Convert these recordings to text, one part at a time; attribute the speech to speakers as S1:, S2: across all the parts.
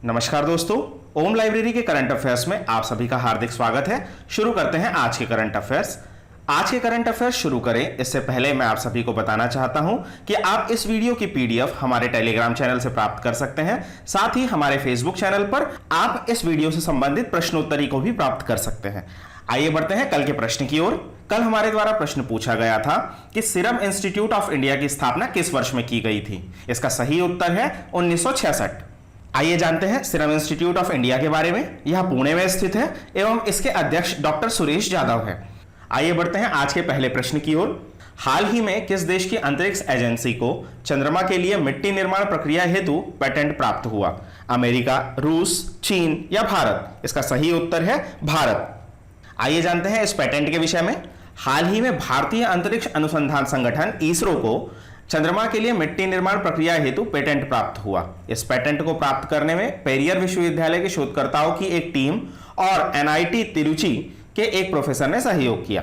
S1: नमस्कार दोस्तों, ओम लाइब्रेरी के करंट अफेयर्स में आप सभी का हार्दिक स्वागत है। शुरू करते हैं आज के करंट अफेयर्स। आज के करंट अफेयर्स शुरू करें इससे पहले मैं आप सभी को बताना चाहता हूं कि आप इस वीडियो की पीडीएफ हमारे टेलीग्राम चैनल से प्राप्त कर सकते हैं। साथ ही हमारे फेसबुक चैनल पर आप इस वीडियो से संबंधित प्रश्नोत्तरी को भी प्राप्त कर सकते हैं। आइए बढ़ते हैं कल के प्रश्न की ओर। कल हमारे द्वारा प्रश्न पूछा गया था कि सीरम इंस्टीट्यूट ऑफ इंडिया की स्थापना किस वर्ष में की गई थी। इसका सही उत्तर है 1966। आइए जानते हैं सीरम इंस्टीट्यूट ऑफ इंडिया के बारे में। यह पुणे में स्थित है एवं इसके अध्यक्ष डॉक्टर सुरेश यादव है। आइए बढ़ते हैं आज के पहले प्रश्न की ओर। हाल ही में किस देश की अंतरिक्ष एजेंसी को चंद्रमा के लिए मिट्टी निर्माण प्रक्रिया हेतु पेटेंट प्राप्त हुआ? अमेरिका, रूस, चीन या भारत? इसका सही उत्तर है भारत। आइए जानते हैं इस पेटेंट के विषय में। हाल ही में भारतीय अंतरिक्ष अनुसंधान संगठन इसरो को चंद्रमा के लिए मिट्टी निर्माण प्रक्रिया हेतु पेटेंट प्राप्त हुआ। इस पेटेंट को प्राप्त करने में पेरियर विश्वविद्यालय के शोधकर्ताओं की एक टीम और एनआईटी तिरुचि के एक प्रोफेसर ने सहयोग किया।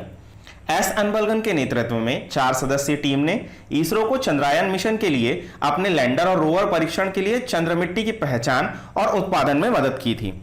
S1: एस अनबलगन के नेतृत्व में 4 सदस्यीय टीम ने इसरो को चंद्रयान मिशन के लिए अपने लैंडर और रोवर परीक्षण के लिए चंद्र मिट्टी की पहचान और उत्पादन में मदद की थी।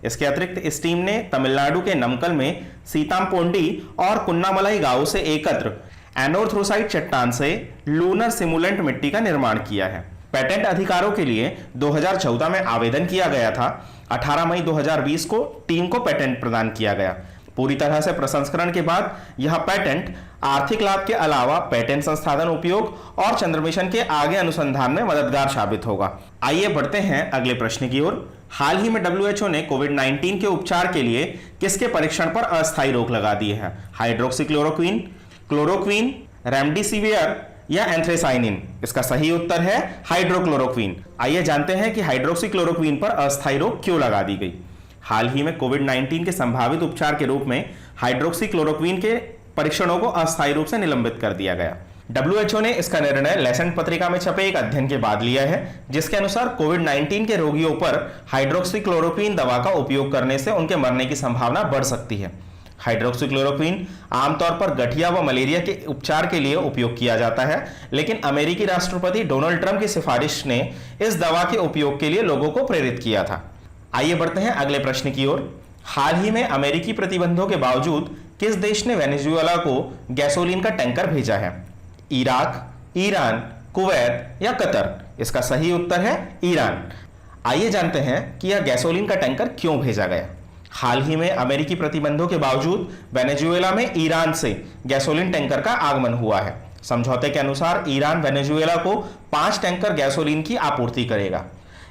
S1: इसके अतिरिक्त इस टीम ने तमिलनाडु के नमकल में सीतामपोंडी और कुन्नामलाई गांव से एकत्र एनोर्थ्रोसाइट चट्टान से लूनर सिमुलेंट मिट्टी का निर्माण किया है। पेटेंट अधिकारों के लिए 2014 में आवेदन किया गया था। 18 मई 2020 को टीम को पेटेंट प्रदान किया गया। पूरी तरह से प्रसंस्करण के बाद यह पेटेंट आर्थिक लाभ के अलावा पेटेंट संसाधन उपयोग और चंद्र मिशन के आगे अनुसंधान में मददगार साबित होगा। आइए बढ़ते हैं अगले प्रश्न की ओर। हाल ही में डब्ल्यूएचओ ने कोविड-19 के उपचार के लिए किसके परीक्षण पर अस्थायी रोक लगा दी है? हाइड्रोक्सीक्लोरोक्विन, क्लोरोक्विन, रेमडेसिवियर या एंथ्रेसाइनिन? इसका सही उत्तर है हाइड्रोक्लोरोक्विन। आइए जानते हैं कि हाइड्रोक्सीक्लोरोक्विन पर अस्थायी रोक क्यों लगा दी गई। हाल ही में कोविड-19 के संभावित उपचार के रूप में हाइड्रोक्सीक्लोरोक्विन के परीक्षणों को अस्थायी रूप से निलंबित कर दिया गया। डब्ल्यूएचओ ने इसका निर्णय लेसेंट पत्रिका में छपे एक अध्ययन के बाद लिया है, जिसके अनुसार कोविड-19 के रोगियों पर हाइड्रोक्सीक्लोरोक्विन दवा का उपयोग करने से उनके मरने की संभावना बढ़ सकती है। हाइड्रोक्सीक्लोरोक्विन आमतौर पर गठिया व मलेरिया के उपचार के लिए उपयोग किया जाता है, लेकिन अमेरिकी राष्ट्रपति डोनाल्ड ट्रंप की सिफारिश ने इस दवा के उपयोग के लिए लोगों को प्रेरित किया था। आइए बढ़ते हैं अगले प्रश्न की ओर। हाल ही में अमेरिकी प्रतिबंधों के बावजूद किस देश ने वेनेजुएला को गैसोलीन का टैंकर भेजा है? इराक, ईरान, कुवैत या कतर? इसका सही उत्तर है ईरान। आइए जानते हैं कि यह गैसोलीन का टैंकर क्यों भेजा गया। हाल ही में अमेरिकी प्रतिबंधों के बावजूद वेनेजुएला में ईरान से गैसोलीन टैंकर का आगमन हुआ है। समझौते के अनुसार ईरान वेनेजुएला को 5 टैंकर गैसोलीन की आपूर्ति करेगा।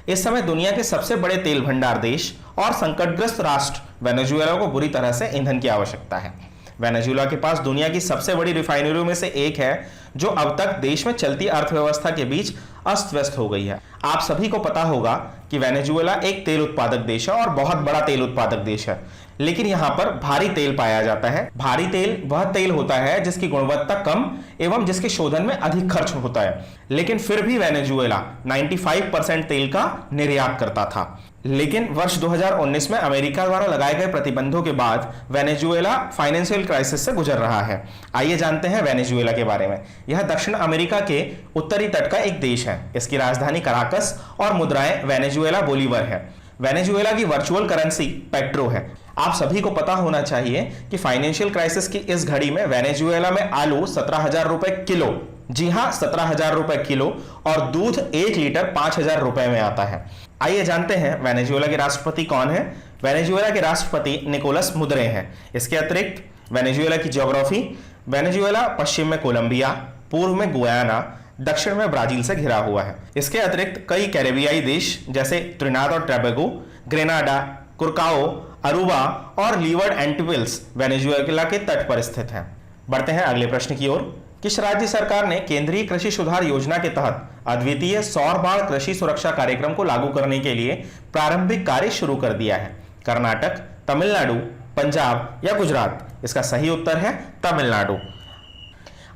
S1: इस समय दुनिया के सबसे बड़े तेल भंडार देश और संकटग्रस्त राष्ट्र वेनेजुएला को बुरी तरह से ईंधन की आवश्यकता है। वेनेजुएला के पास दुनिया की सबसे बड़ी रिफाइनरियों में से एक है, जो अब तक देश में चलती अर्थव्यवस्था के बीच अस्त व्यस्त हो गई है। आप सभी को पता होगा कि वेनेजुएला एक तेल उत्पादक देश है और बहुत बड़ा तेल उत्पादक देश है, लेकिन यहाँ पर भारी तेल पाया जाता है। भारी तेल वह तेल होता है जिसकी गुणवत्ता कम एवं जिसके शोधन में अधिक खर्च होता है, लेकिन फिर भी वेनेजुएला 95% तेल का निर्यात करता था। लेकिन वर्ष 2019 में अमेरिका द्वारा लगाए गए प्रतिबंधों के बाद वेनेजुएला फाइनेंशियल क्राइसिस से गुजर रहा है। आइए जानते हैं वेनेजुएला के बारे में। यह दक्षिण अमेरिका के उत्तरी तट का एक देश है। इसकी राजधानी कराकस और मुद्राएं वेनेजुएला बोलीवर है। वेनेजुएला की वर्चुअल करेंसी पेट्रो है। आप सभी को पता होना चाहिए कि फाइनेंशियल क्राइसिस की इस घड़ी में वेनेजुएला में आलू 17,000 रुपए किलो, जी हां 17,000 रुपए किलो, और दूध 1 लीटर 5,000 रुपए में आता है। आइए जानते हैं वेनेजुएला के राष्ट्रपति कौन है। वेनेजुएला के राष्ट्रपति निकोलस मुद्रे हैं। इसके अतिरिक्त वेनेजुएला की ज्योग्राफी, वेनेजुएला पश्चिम में कोलंबिया, पूर्व में गुयाना, दक्षिण में ब्राजील से घिरा हुआ है। इसके अतिरिक्त कई कैरेबियाई देश जैसे त्रिनाद और टोबैगो, ग्रेनाडा, कुरकाओ, अरूबा और लीवर्ड एंटिल्स वेनेजुएला के तट पर स्थित हैं। बढ़ते हैं अगले प्रश्न की ओर। किस राज्य सरकार ने केंद्रीय कृषि सुधार योजना के तहत अद्वितीय सौर बाढ़ कृषि सुरक्षा कार्यक्रम को लागू करने के लिए प्रारंभिक कार्य शुरू कर दिया है? कर्नाटक, तमिलनाडु, पंजाब या गुजरात? इसका सही उत्तर है तमिलनाडु।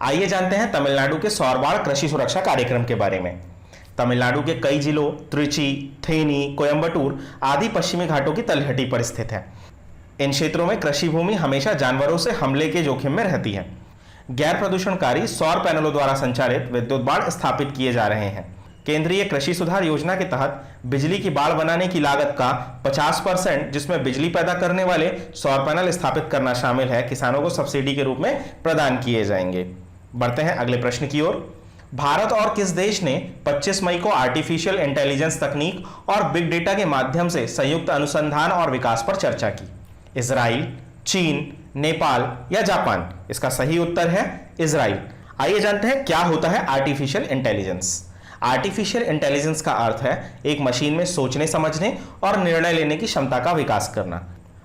S1: आइए जानते हैं तमिलनाडु के सौर बाढ़ कृषि सुरक्षा कार्यक्रम के बारे में। तमिलनाडु के कई जिलों त्रिची, थेनी, कोयंबटूर आदि पश्चिमी घाटों की तलहटी पर स्थित है। इन क्षेत्रों में कृषि भूमि हमेशा जानवरों से हमले के जोखिम में रहती है। गैर प्रदूषणकारी सौर पैनलों द्वारा संचालित विद्युत बाड़ स्थापित किए जा रहे हैं। केंद्रीय कृषि सुधार योजना के तहत बिजली की बाड़ बनाने की लागत का 50%, जिसमें बिजली पैदा करने वाले सौर पैनल स्थापित करना शामिल है, किसानों को सब्सिडी के रूप में प्रदान किए जाएंगे। बढ़ते हैं अगले प्रश्न की ओर। भारत और किस देश ने 25 मई को आर्टिफिशियल इंटेलिजेंस तकनीक और बिग डेटा के माध्यम से संयुक्त अनुसंधान और विकास पर चर्चा की? इजराइल, चीन, नेपाल या जापान? इसका सही उत्तर है इजराइल। आइए जानते हैं क्या होता है आर्टिफिशियल इंटेलिजेंस। आर्टिफिशियल इंटेलिजेंस का अर्थ है एक मशीन में सोचने, समझने और निर्णय लेने की क्षमता का विकास करना।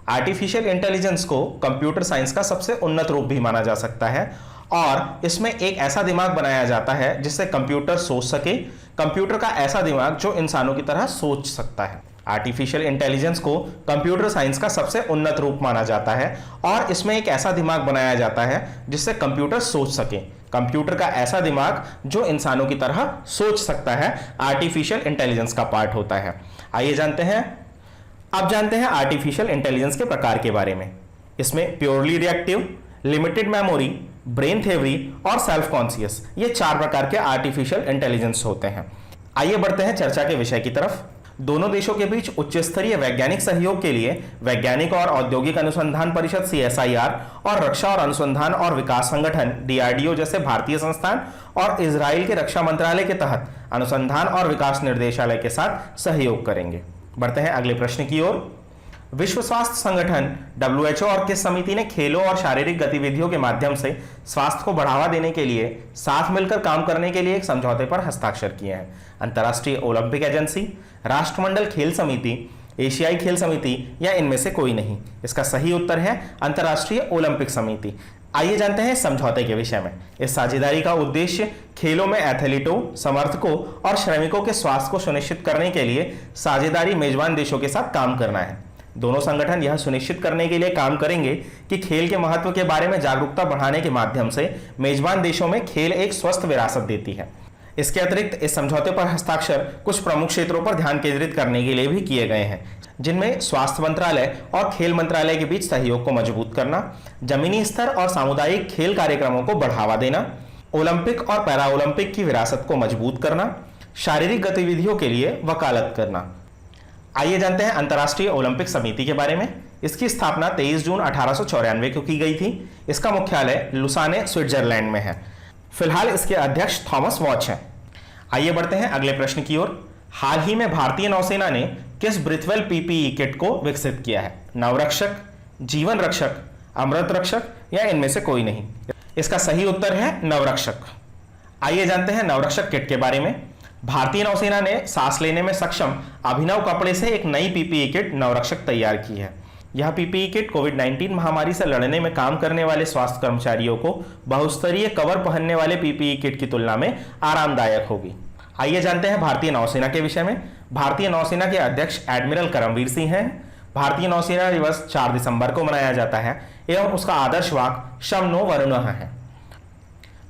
S1: आर्टिफिशियल इंटेलिजेंस को कंप्यूटर साइंस का सबसे उन्नत रूप भी माना जा सकता है और इसमें एक ऐसा दिमाग बनाया जाता है जिससे कंप्यूटर सोच सके, कंप्यूटर का ऐसा दिमाग जो इंसानों की तरह सोच सकता है। आर्टिफिशियल इंटेलिजेंस को कंप्यूटर साइंस का सबसे उन्नत रूप माना जाता है और इसमें एक ऐसा दिमाग बनाया जाता है जिससे कंप्यूटर सोच सके, कंप्यूटर का ऐसा दिमाग जो इंसानों की तरह सोच सकता है, आर्टिफिशियल इंटेलिजेंस का पार्ट होता है। आइए जानते हैं आर्टिफिशियल इंटेलिजेंस के प्रकार के बारे में। इसमें purely reactive, limited memory, brain theory और सेल्फ कॉन्शियस, ये 4 प्रकार के आर्टिफिशियल इंटेलिजेंस होते हैं। आइए बढ़ते हैं चर्चा के विषय की तरफ। दोनों देशों के बीच उच्च स्तरीय वैज्ञानिक सहयोग के लिए वैज्ञानिक और औद्योगिक अनुसंधान परिषद CSIR और रक्षा और अनुसंधान और विकास संगठन DRDO जैसे भारतीय संस्थान और इजराइल के रक्षा मंत्रालय के तहत अनुसंधान और विकास निर्देशालय के साथ सहयोग करेंगे। बढ़ते हैं अगले प्रश्न की ओर। विश्व स्वास्थ्य संगठन WHO और किस समिति ने खेलों और शारीरिक गतिविधियों के माध्यम से स्वास्थ्य को बढ़ावा देने के लिए साथ मिलकर काम करने के लिए एक समझौते पर हस्ताक्षर किए हैं? अंतर्राष्ट्रीय ओलंपिक एजेंसी, राष्ट्रमंडल खेल समिति, एशियाई खेल समिति या इनमें से कोई नहीं? इसका सही उत्तर है अंतर्राष्ट्रीय ओलंपिक समिति। आइए जानते हैं इस समझौते के विषय में। इस साझेदारी का उद्देश्य खेलों में एथलीटों, समर्थकों और श्रमिकों के स्वास्थ्य को सुनिश्चित करने के लिए साझेदारी मेजबान देशों के साथ काम करना है। दोनों संगठन यह सुनिश्चित करने के लिए काम करेंगे कि खेल के महत्व के बारे में जागरूकता बढ़ाने के माध्यम से मेजबान देशों में खेल एक स्वस्थ विरासत देती है। इसके अतिरिक्त इस समझौते पर हस्ताक्षर कुछ प्रमुख क्षेत्रों पर ध्यान केंद्रित करने के लिए भी किए गए हैं, जिनमें स्वास्थ्य मंत्रालय और खेल मंत्रालय के बीच सहयोग को मजबूत करना, जमीनी स्तर और सामुदायिक खेल कार्यक्रमों को बढ़ावा देना, ओलंपिक और पैरा ओलंपिक की विरासत को मजबूत करना, शारीरिक गतिविधियों के लिए वकालत करना। आइए जानते हैं अंतर्राष्ट्रीय ओलंपिक समिति के बारे में। इसकी स्थापना 23 जून 1894 को की गई थी। इसका मुख्यालय लुसाने, स्विट्जरलैंड में है। फिलहाल इसके अध्यक्ष थॉमस वॉच हैं। आइए बढ़ते हैं अगले प्रश्न की ओर। हाल ही में भारतीय नौसेना ने किस ब्रिथवेल PPE किट को विकसित किया है? नवरक्षक, जीवन रक्षक, अमृत रक्षक या इनमें से कोई नहीं? इसका सही उत्तर है नवरक्षक। आइए जानते हैं नवरक्षक किट के बारे में। भारतीय नौसेना ने सांस लेने में सक्षम अभिनव कपड़े से एक नई PPE किट नवरक्षक तैयार की है। यह PPE किट कोविड-19 महामारी से लड़ने में काम करने वाले स्वास्थ्य कर्मचारियों को बहुस्तरीय कवर पहनने वाले PPE किट की तुलना में आरामदायक होगी। आइए जानते हैं भारतीय नौसेना के विषय में। भारतीय नौसेना के अध्यक्ष एडमिरल करमवीर सिंह हैं। भारतीय नौसेना दिवस 4 दिसंबर को मनाया जाता है एवं उसका आदर्श वाक्य शम नो वरुणः है।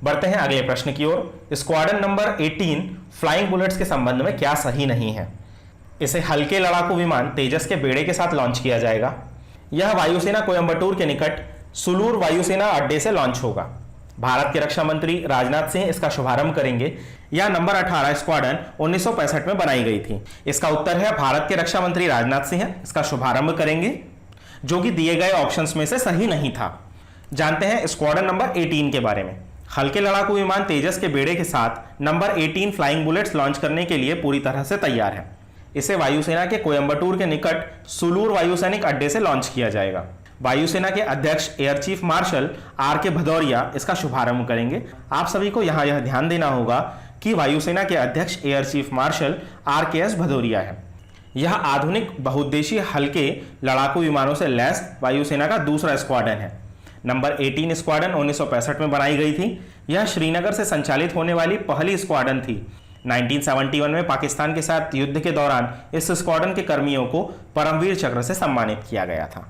S1: बढ़ते हैं अगले प्रश्न की ओर। स्क्वाड्रन नंबर 18 फ्लाइंग बुलेट्स के संबंध में क्या सही नहीं है? इसे हल्के लड़ाकू विमान तेजस के बेड़े के साथ लॉन्च किया जाएगा। यह वायुसेना कोयंबटूर के निकट सुलूर वायुसेना अड्डे से लॉन्च होगा। भारत के रक्षा मंत्री राजनाथ सिंह इसका शुभारंभ करेंगे। यह नंबर 18 स्क्वाड्रन 1965 में बनाई गई थी। इसका उत्तर है भारत के रक्षा मंत्री राजनाथ सिंह इसका शुभारंभ करेंगे, जो कि दिए गए ऑप्शंस में से सही नहीं था। जानते हैं स्क्वाड्रन नंबर 18 के बारे में। हल्के लड़ाकू विमान तेजस के बेड़े के साथ नंबर 18 फ्लाइंग बुलेट्स लॉन्च करने के लिए पूरी तरह से तैयार है। इसे वायुसेना के कोयंबटूर के निकट सुलूर वायुसैनिक अड्डे से लॉन्च किया जाएगा। वायुसेना के अध्यक्ष air chief marshal RK Bhadauria इसका शुभारंभ करेंगे। आप सभी को यहाँ यह ध्यान देना होगा कि वायुसेना के अध्यक्ष air chief marshal RKS Bhadauria है। यह आधुनिक बहुउद्देशीय हल्के लड़ाकू विमानों से लैस वायुसेना का दूसरा स्क्वाड्रन है। नंबर 18 स्क्वाड्रन 1965 में बनाई गई थी। यह श्रीनगर से संचालित होने वाली पहली स्क्वाड्रन थी। 1971 में पाकिस्तान के साथ युद्ध के दौरान इस स्क्वाड्रन के कर्मियों को परमवीर चक्र से सम्मानित किया गया था।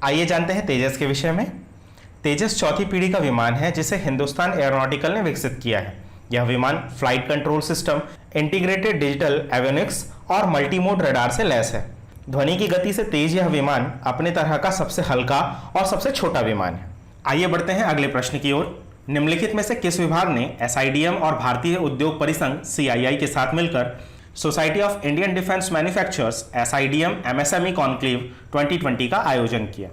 S1: आइए जानते हैं तेजस के विषय में। तेजस चौथी पीढ़ी का विमान है जिसे हिंदुस्तान एरोनॉटिकल ने विकसित किया है। यह विमान flight control system, integrated digital avionics और मल्टीमोड रडार से लैस है। ध्वनि की गति से तेज यह विमान अपने तरह का सबसे हल्का और सबसे छोटा विमान है। आइए बढ़ते हैं अगले प्रश्न की ओर। निम्नलिखित में से किस विभाग ने एसआईडीएम और भारतीय उद्योग परिसंघ सीआईआई के साथ मिलकर society of Indian defence manufacturers SIDM MSME conclave 2020 का आयोजन किया?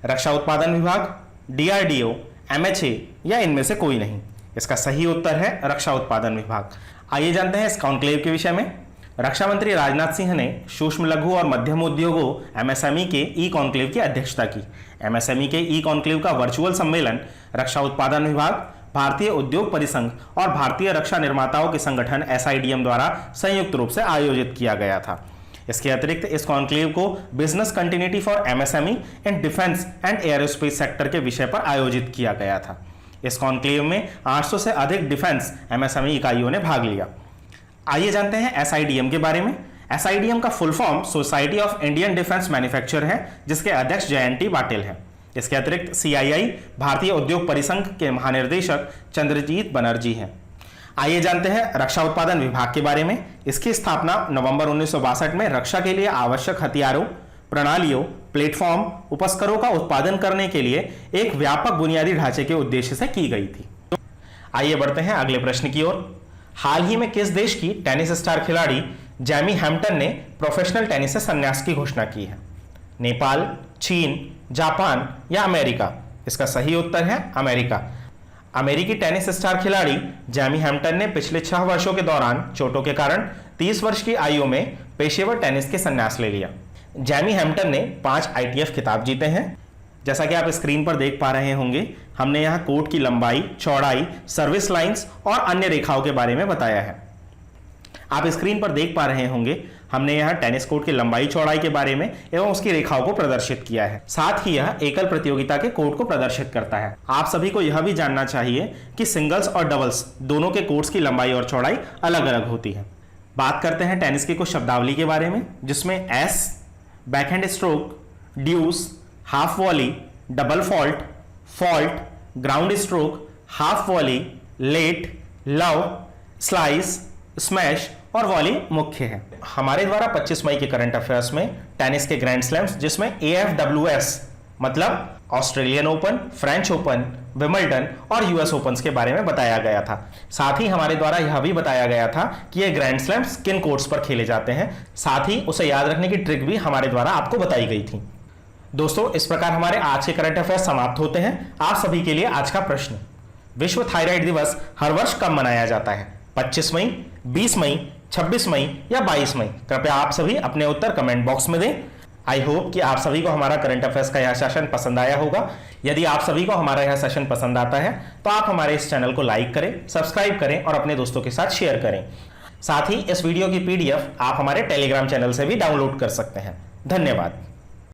S1: रक्षा उत्पादन विभाग, डीआरडीओ, एमएचए या इनमें से कोई नहीं? इसका सही उत्तर है रक्षा उत्पादन विभाग। आइए जानते हैं इस कॉन्क्लेव के विषय में। रक्षा मंत्री राजनाथ सिंह ने सूक्ष्म लघु और मध्यम उद्योगों एमएसएमई के ई कॉन्क्लेव की अध्यक्षता की। एमएसएमई के ई कॉन्क्लेव का वर्चुअल सम्मेलन रक्षा उत्पादन विभाग, भारतीय उद्योग परिसंघ और भारतीय रक्षा निर्माताओं के संगठन एसआईडीएम द्वारा संयुक्त रूप से आयोजित किया गया था। इसके अतिरिक्त इस कॉन्क्लेव को business continuity for MSME in defence and aerospace sector के विषय पर आयोजित किया गया था। इस कॉन्क्लेव में 800 से अधिक डिफेंस एमएसएमई इकाइयों ने भाग लिया। आइए जानते हैं एसआईडीएम के बारे में। एसआईडीएम का full form society of Indian defence manufacturer है, जिसके अध्यक्ष जयंती पाटिल हैं। इसके अतिरिक्त सीआईआई भारतीय उद्योग परिसंघ के महानिर्देशक चंद्रजीत बनर्जी हैं। आइए जानते हैं रक्षा उत्पादन विभाग के बारे में। इसकी स्थापना नवंबर 1962 में रक्षा के लिए आवश्यक हथियारों, प्रणालियों, प्लेटफॉर्म, उपस्करों का उत्पादन करने के लिए एक व्यापक बुनियादी ढांचे के उद्देश्य से की गई थी। आइए बढ़ते हैं अगले प्रश्न की ओर। हाल ही में किस देश की टेनिस स्टार खिलाड़ी जैमी हैम्पटन ने प्रोफेशनल टेनिस से संन्यास की घोषणा की है? नेपाल, चीन, जापान या अमेरिका? इसका सही उत्तर है अमेरिका। अमेरिकी टेनिस स्टार खिलाड़ी जैमी हैम्पटन ने पिछले 6 वर्षों के दौरान चोटों के कारण 30 वर्ष की आयु में पेशेवर टेनिस के संन्यास ले लिया। जैमी हैम्पटन ने 5 आईटीएफ खिताब जीते हैं। जैसा कि आप स्क्रीन पर देख पा रहे होंगे, हमने यहाँ कोर्ट की लंबाई, चौड़ाई, सर्विस लाइंस और अन्य रेखाओं के बारे में बताया है। आप स्क्रीन पर देख पा रहे होंगे, हमने यहाँ टेनिस कोर्ट की लंबाई चौड़ाई के बारे में एवं उसकी रेखाओं को प्रदर्शित किया है। साथ ही यह एकल प्रतियोगिता के कोर्ट को प्रदर्शित करता है। आप सभी को यह भी जानना चाहिए कि सिंगल्स और डबल्स दोनों के कोर्ट्स की लंबाई और चौड़ाई अलग अलग होती है। बात करते हैं टेनिस की कुछ शब्दावली के बारे में, जिसमें ace, backhand stroke, deuce, half volley, double fault, fault, ground stroke, half volley, let, love, slice, smash और वॉली मुख्य है। हमारे द्वारा 25 मई के करंट अफेयर्स में टेनिस के ग्रैंड स्लैम्स, जिसमें AFWS मतलब Australian open, French open, Wimbledon और यूएस ओपन के बारे में बताया गया था। साथ ही हमारे द्वारा यह भी बताया गया था कि ये ग्रैंड स्लैम्स किन कोर्ट्स पर खेले जाते हैं। साथ ही उसे याद रखने की ट्रिक भी हमारे द्वारा आपको बताई गई थी। दोस्तों, इस प्रकार हमारे आज के करंट अफेयर्स समाप्त होते हैं। आप सभी के लिए आज का प्रश्न, विश्व थायराइड दिवस हर वर्ष कब मनाया जाता है? 25 मई, 20 मई, 26 मई या 22 मई? कृपया आप सभी अपने उत्तर कमेंट बॉक्स में दें। आई होप कि आप सभी को हमारा करंट अफेयर्स का यह सेशन पसंद आया होगा। यदि आप सभी को हमारा यह सेशन पसंद आता है तो आप हमारे इस चैनल को लाइक करें, सब्सक्राइब करें और अपने दोस्तों के साथ शेयर करें। साथ ही इस वीडियो की PDF आप हमारे टेलीग्राम चैनल से भी डाउनलोड कर सकते हैं। धन्यवाद।